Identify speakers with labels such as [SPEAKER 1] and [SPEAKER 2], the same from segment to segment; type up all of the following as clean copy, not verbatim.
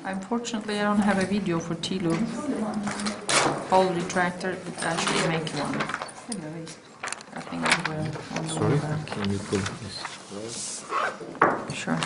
[SPEAKER 1] Unfortunately, I don't have a video for T-loop. Whole retractor would actually make one. I think I will.
[SPEAKER 2] Sorry, can you pull this?
[SPEAKER 1] Sure.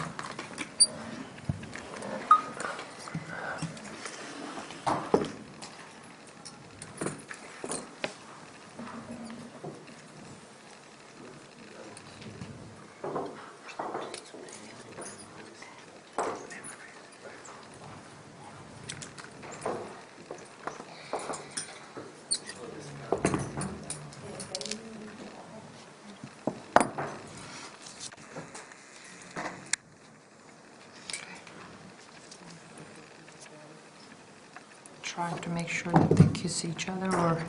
[SPEAKER 1] Try to make sure that they kiss each other or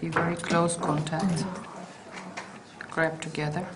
[SPEAKER 1] be very close contact. Grab together.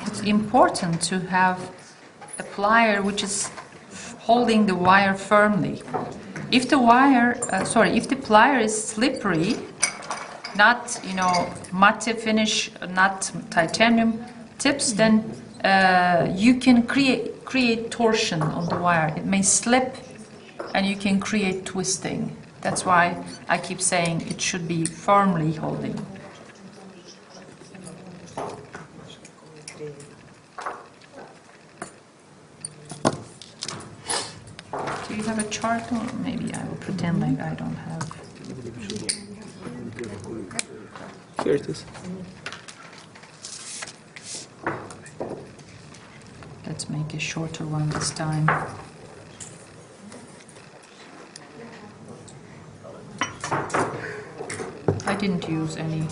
[SPEAKER 1] It's important to have a plier which is holding the wire firmly. If the if the plier is slippery, not matte finish, not titanium tips, then you can create torsion on the wire. It may slip, and you can create twisting. That's why I keep saying it should be firmly holding. Do you have a chart, or maybe I will pretend like I don't have?
[SPEAKER 2] Here it is.
[SPEAKER 1] Let's make a shorter one this time. I didn't use any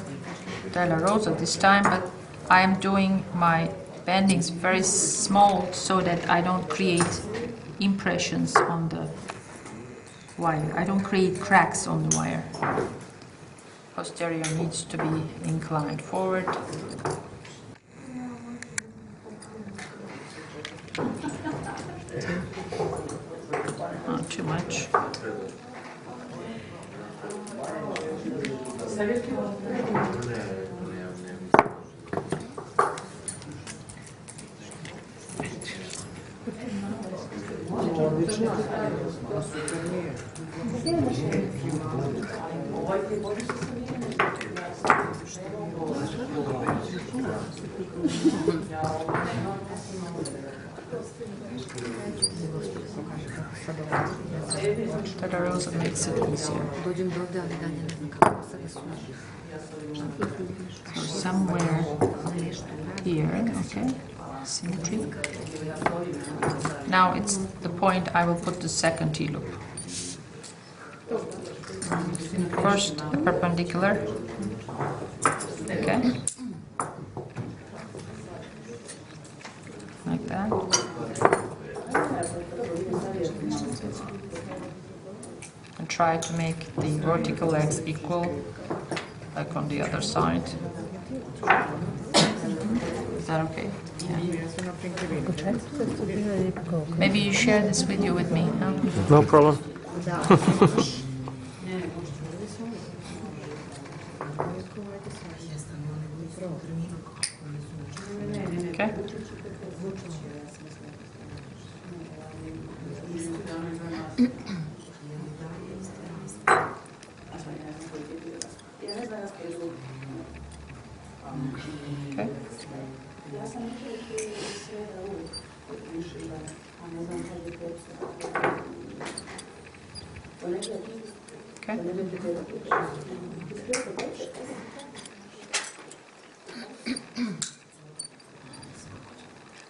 [SPEAKER 1] Della Rosa this time, but I am doing my bendings very small so that I don't create impressions on the wire. I don't create cracks on the wire. Posterior needs to be inclined forward. Not too much. That also makes it easier. So somewhere here, okay, symmetry. Now it's the point I will put the second T-loop. First perpendicular, okay, like that. And try to make the vertical legs equal, like on the other side. Is that okay? Yeah. Maybe you share this video with me, huh?
[SPEAKER 2] No problem.
[SPEAKER 1] Okay. Okay.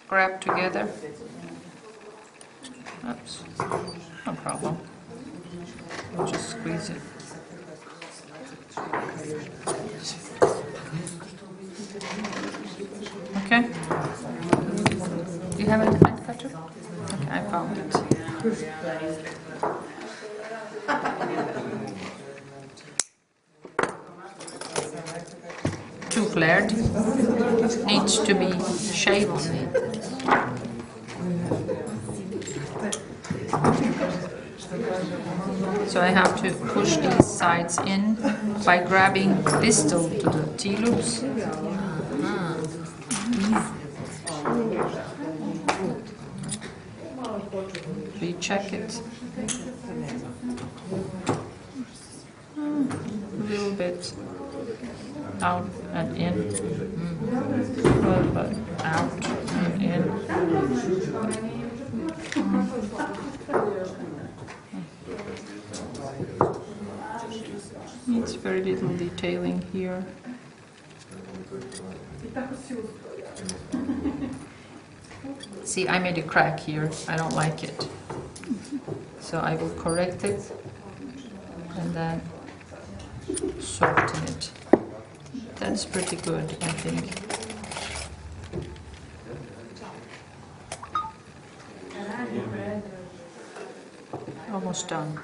[SPEAKER 1] Grab together. Oops. No problem. We'll just squeeze it. have a hand cutter? Okay, I found it. Too flared. Needs to be shaped. So I have to push these sides in by grabbing distal to the T-loops. Recheck it. A little bit out and in. A little bit out and in. Needs very little detailing here. See, I made a crack here. I don't like it. So I will correct it and then soften it. That's pretty good, I think. Almost done.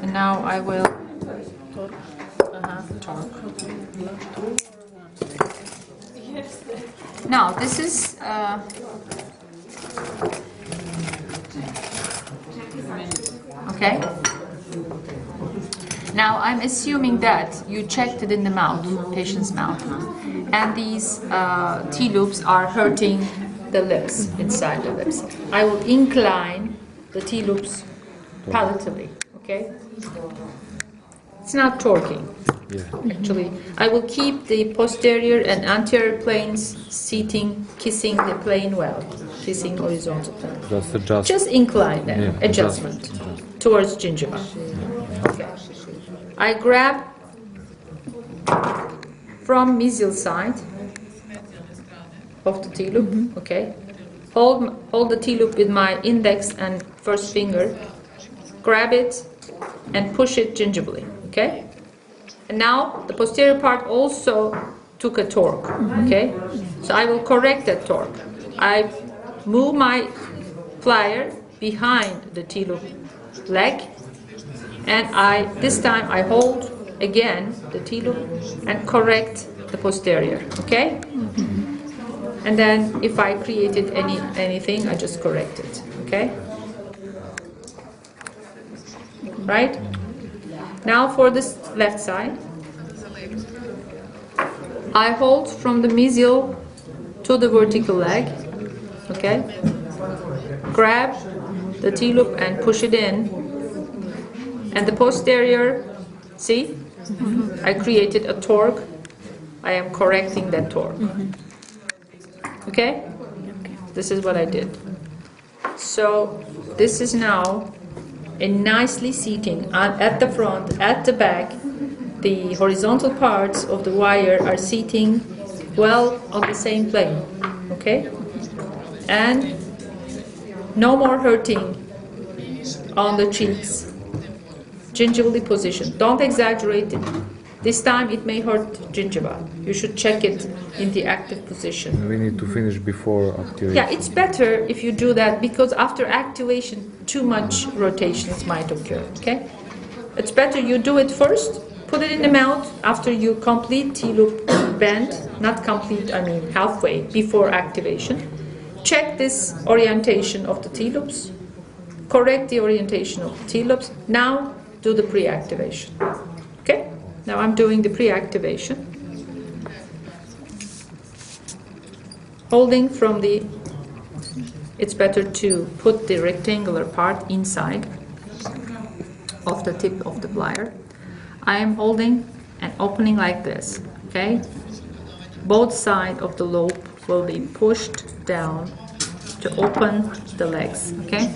[SPEAKER 1] And now I will torque. Now this is okay. Now I'm assuming that you checked it in the mouth, patient's mouth, and these T-loops are hurting the lips, inside the lips. I will incline the T-loops palatally, okay? It's not torquing.
[SPEAKER 2] Yeah.
[SPEAKER 1] Actually, I will keep the posterior and anterior planes seating, kissing the plane well, kissing horizontal plane.
[SPEAKER 2] Just adjust.
[SPEAKER 1] Just incline them,
[SPEAKER 2] Yeah,
[SPEAKER 1] adjustment towards gingiva. Okay. I grab from mesial side of the T-loop, okay? Hold the T-loop with my index and first finger, grab it and push it gingivally, okay? And now the posterior part also took a torque, okay? So I will correct that torque. I move my plier behind the T-loop leg, and this time I hold again the T-loop and correct the posterior, okay? And then if I created anything, I just correct it, okay? Right? Now for this left side, I hold from the mesial to the vertical leg, okay? Grab the T-loop and push it in, and the posterior, see? I created a torque. I am correcting that torque. Okay? This is what I did. So this is now a nicely seating at the front, at the back. The horizontal parts of the wire are seating well on the same plane. Okay? And no more hurting on the cheeks. Gingivally positioned. Don't exaggerate it. This time it may hurt gingiva. You should check it in the active position.
[SPEAKER 2] We need to finish before activation.
[SPEAKER 1] Yeah, it's better if you do that because after activation, too much rotations might occur. Okay? It's better you do it first, put it in the mouth after you complete T-loop bend, not complete, I mean halfway before activation. Check this orientation of the T-loops, correct the orientation of the T-loops. Now do the pre-activation. Okay? Now I'm doing the pre-activation. Holding from the, it's better to put the rectangular part inside of the tip of the plier. I am holding and opening like this, okay? Both sides of the lobe will be pushed down to open the legs, okay?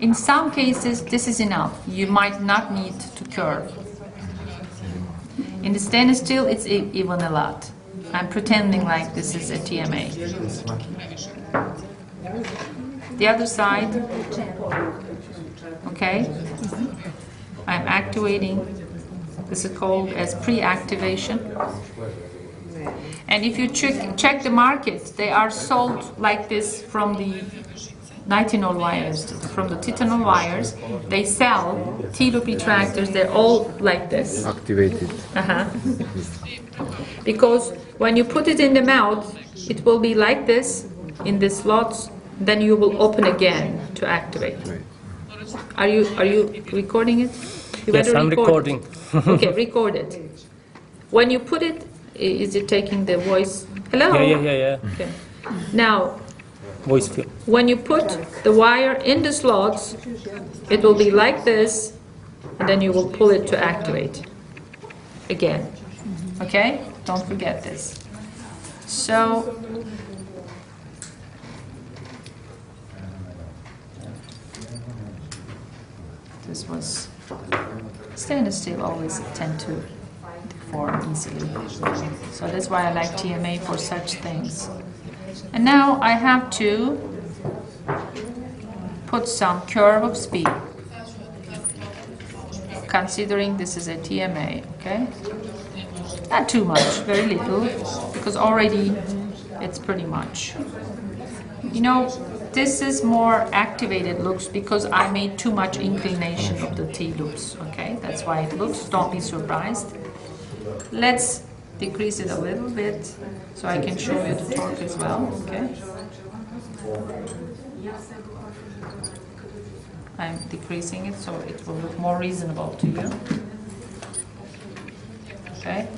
[SPEAKER 1] In some cases, this is enough. You might not need to curve. In the stainless steel, it's even a lot. I'm pretending like this is a TMA. The other side, okay? I'm actuating This is called as pre-activation. And if you check the market, they are sold like this from the nitinol wires, from the titanol wires. They sell T-loop retractors. They're all like this.
[SPEAKER 2] Activated.
[SPEAKER 1] Because when you put it in the mouth, it will be like this in the slots. Then you will open again to activate.
[SPEAKER 2] Right.
[SPEAKER 1] Are you recording it? You
[SPEAKER 3] Yes,
[SPEAKER 1] better
[SPEAKER 3] I'm
[SPEAKER 1] record
[SPEAKER 3] recording.
[SPEAKER 1] it. Okay, record it. When you put it, is it taking the voice? Hello?
[SPEAKER 3] Yeah.
[SPEAKER 1] Okay. Now,
[SPEAKER 3] Voice field.
[SPEAKER 1] when you put the wire in the slots, it will be like this, and then you will pull it to activate again. Okay? Don't forget this. So, this was stainless steel always tend to deform easily. So that's why I like TMA for such things. And now I have to put some curve of speed, considering this is a TMA, okay? Not too much, very little, because already it's pretty much. You know, this is more activated looks because I made too much inclination of the T-loops, okay? That's why it looks, don't be surprised. Let's decrease it a little bit so I can show you the torque as well, okay? I'm decreasing it so it will look more reasonable to you. Okay?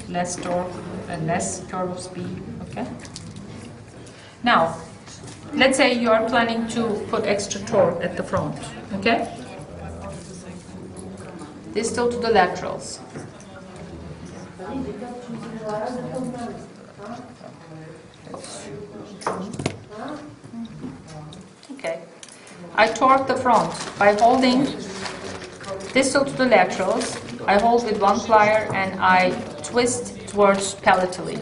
[SPEAKER 1] Less torque and less curve of speed, okay? Now, let's say you are planning to put extra torque at the front, okay? Distal to the laterals. Okay. I torque the front by holding distal to the laterals. I hold with one plier and I twist towards palatally.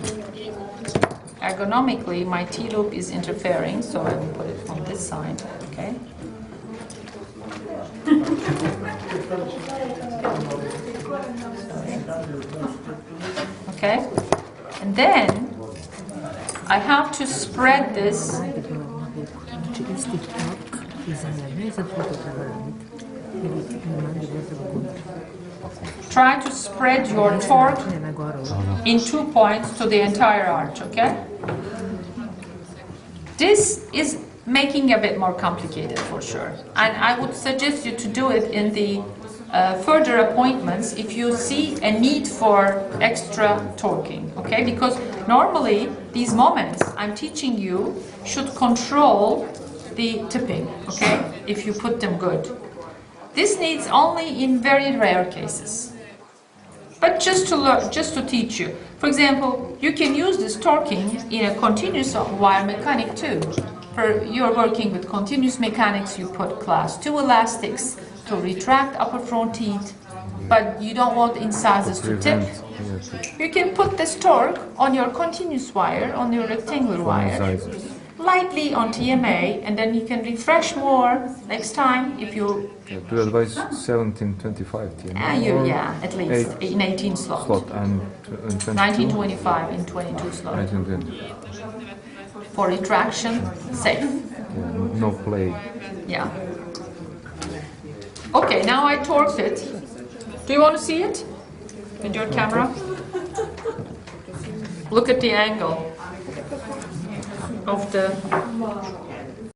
[SPEAKER 1] Ergonomically, my T-loop is interfering, so I will put it on this side, okay? Okay? And then I have to spread this try to spread your torque in 2 points to the entire arch, okay? This is making a bit more complicated for sure. And I would suggest you to do it in the further appointments if you see a need for extra torquing, okay? Because normally these moments I'm teaching you should control the tipping, okay? If you put them good. This needs only in very rare cases. But just to learn, just to teach you. For example, you can use this torquing in a continuous wire mechanic too. For you're working with continuous mechanics, you put class 2 elastics to retract upper front teeth, but you don't want incisors to tip. You can put this torque on your continuous wire, on your rectangular wire, lightly on TMA, and then you can refresh more next time if you...
[SPEAKER 2] to advise 1725 TMA.
[SPEAKER 1] Yeah, at least in 18 slot.
[SPEAKER 2] And
[SPEAKER 1] 1925 in 22 slot.
[SPEAKER 2] 1920.
[SPEAKER 1] For retraction, safe.
[SPEAKER 2] Yeah, no play.
[SPEAKER 1] Yeah. Okay, now I torqued it. Do you want to see it with your camera? Look at the angle of the